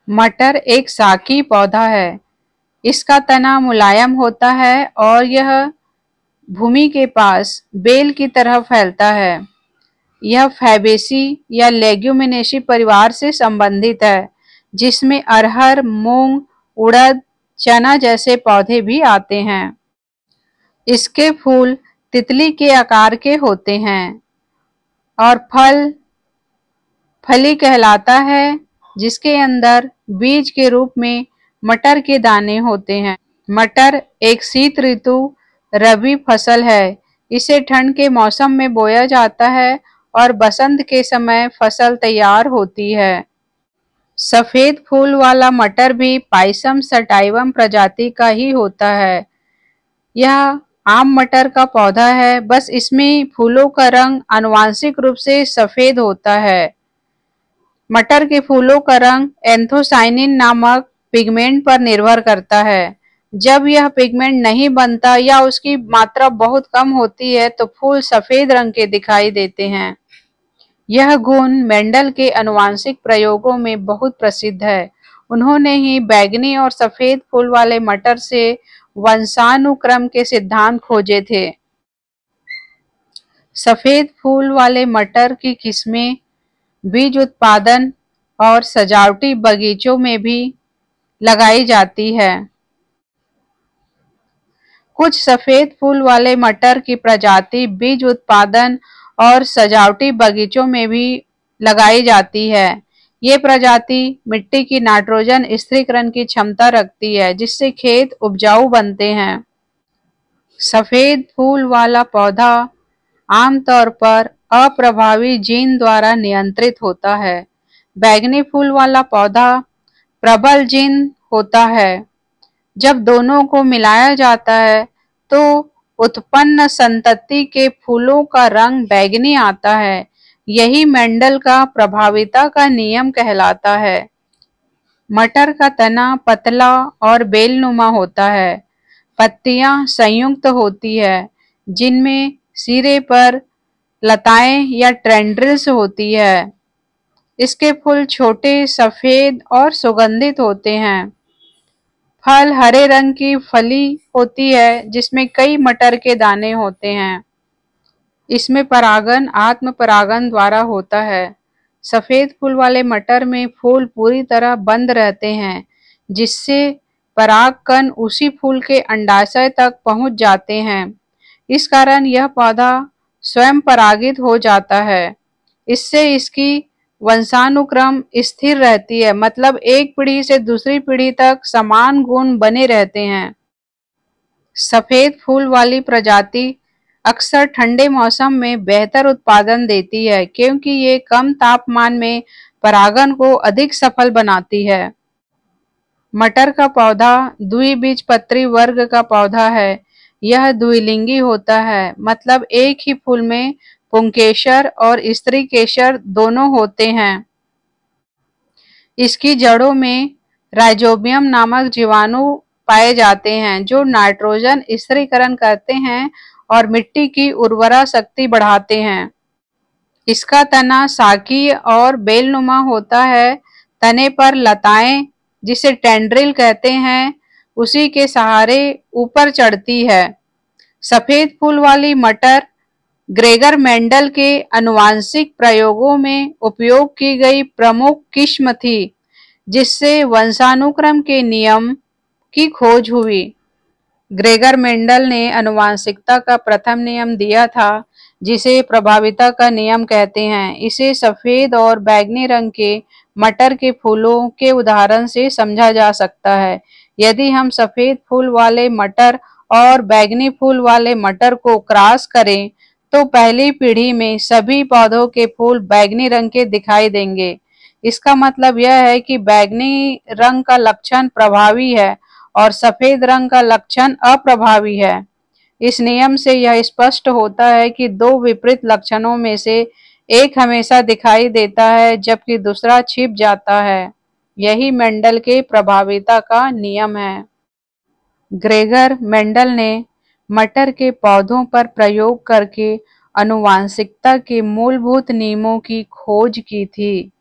मटर एक साकी पौधा है। इसका तना मुलायम होता है और यह भूमि के पास बेल की तरह फैलता है। यह फैबेसी या लेग्यूमिनेसी परिवार से संबंधित है, जिसमें अरहर, मूंग, उड़द, चना जैसे पौधे भी आते हैं। इसके फूल तितली के आकार के होते हैं और फल फली कहलाता है, जिसके अंदर बीज के रूप में मटर के दाने होते हैं। मटर एक शीत ऋतु रबी फसल है। इसे ठंड के मौसम में बोया जाता है और बसंत के समय फसल तैयार होती है। सफेद फूल वाला मटर भी पायसम सटाइवम प्रजाति का ही होता है। यह आम मटर का पौधा है, बस इसमें फूलों का रंग आनुवांशिक रूप से सफेद होता है। मटर के फूलों का रंग एंथोसाइनिन नामक पिगमेंट पर निर्भर करता है। जब यह पिगमेंट नहीं बनता या उसकी मात्रा बहुत कम होती है तो फूल सफेद रंग के दिखाई देते हैं। यह गुण मेंडल के आनुवांशिक प्रयोगों में बहुत प्रसिद्ध है। उन्होंने ही बैंगनी और सफेद फूल वाले मटर से वंशानुक्रम के सिद्धांत खोजे थे। सफेद फूल वाले मटर की किस्में बीज उत्पादन और सजावटी बगीचों में भी लगाई जाती है। कुछ सफेद फूल वाले मटर की प्रजाति बीज उत्पादन और सजावटी बगीचों में भी लगाई जाती है। ये प्रजाति मिट्टी की नाइट्रोजन स्थिरीकरण की क्षमता रखती है, जिससे खेत उपजाऊ बनते हैं। सफेद फूल वाला पौधा आमतौर पर अप्रभावी जीन द्वारा नियंत्रित होता है। बैंगनी फूल वाला पौधा प्रबल जीन होता है। जब दोनों को मिलाया जाता है तो उत्पन्न संतति के फूलों का रंग बैंगनी आता है। यही मेंडल का प्रभाविता का नियम कहलाता है। मटर का तना पतला और बेलनुमा होता है। पत्तियां संयुक्त होती है, जिनमें सिरे पर लताएं या टेंड्रिल्स होती है। इसके फूल छोटे, सफेद और सुगंधित होते हैं। फल हरे रंग की फली होती है, जिसमें कई मटर के दाने होते हैं। इसमें परागन आत्म परागन द्वारा होता है। सफेद फूल वाले मटर में फूल पूरी तरह बंद रहते हैं, जिससे परागकण उसी फूल के अंडाशय तक पहुंच जाते हैं। इस कारण यह पौधा स्वयं परागित हो जाता है। इससे इसकी वंशानुक्रम स्थिर रहती है, मतलब एक पीढ़ी से दूसरी पीढ़ी तक समान गुण बने रहते हैं। सफेद फूल वाली प्रजाति अक्सर ठंडे मौसम में बेहतर उत्पादन देती है, क्योंकि ये कम तापमान में परागन को अधिक सफल बनाती है। मटर का पौधा द्विबीजपत्री वर्ग का पौधा है। यह द्विलिंगी होता है, मतलब एक ही फूल में पुंकेसर और स्त्री केसर दोनों होते हैं। इसकी जड़ों में राइजोबियम नामक जीवाणु पाए जाते हैं, जो नाइट्रोजन स्थिरीकरण करते हैं और मिट्टी की उर्वरा शक्ति बढ़ाते हैं। इसका तना साकी और बेलनुमा होता है। तने पर लताएं, जिसे टेंड्रिल कहते हैं, उसी के सहारे ऊपर चढ़ती है। सफेद फूल वाली मटर ग्रेगर मेंडल के आनुवांशिक प्रयोगों में उपयोग की गई प्रमुख किस्म थी, जिससे वंशानुक्रम के नियम की खोज हुई। ग्रेगर मेंडल ने आनुवांशिकता का प्रथम नियम दिया था, जिसे प्रभाविता का नियम कहते हैं। इसे सफेद और बैंगनी रंग के मटर के फूलों के उदाहरण से समझा जा सकता है। यदि हम सफेद फूल वाले मटर और बैंगनी फूल वाले मटर को क्रॉस करें तो पहली पीढ़ी में सभी पौधों के फूल बैंगनी रंग के दिखाई देंगे। इसका मतलब यह है कि बैंगनी रंग का लक्षण प्रभावी है और सफेद रंग का लक्षण अप्रभावी है। इस नियम से यह स्पष्ट होता है कि दो विपरीत लक्षणों में से एक हमेशा दिखाई देता है, जबकि दूसरा छिप जाता है। यही मेंडल के प्रभाविता का नियम है। ग्रेगर मेंडल ने मटर के पौधों पर प्रयोग करके आनुवांशिकता के मूलभूत नियमों की खोज की थी।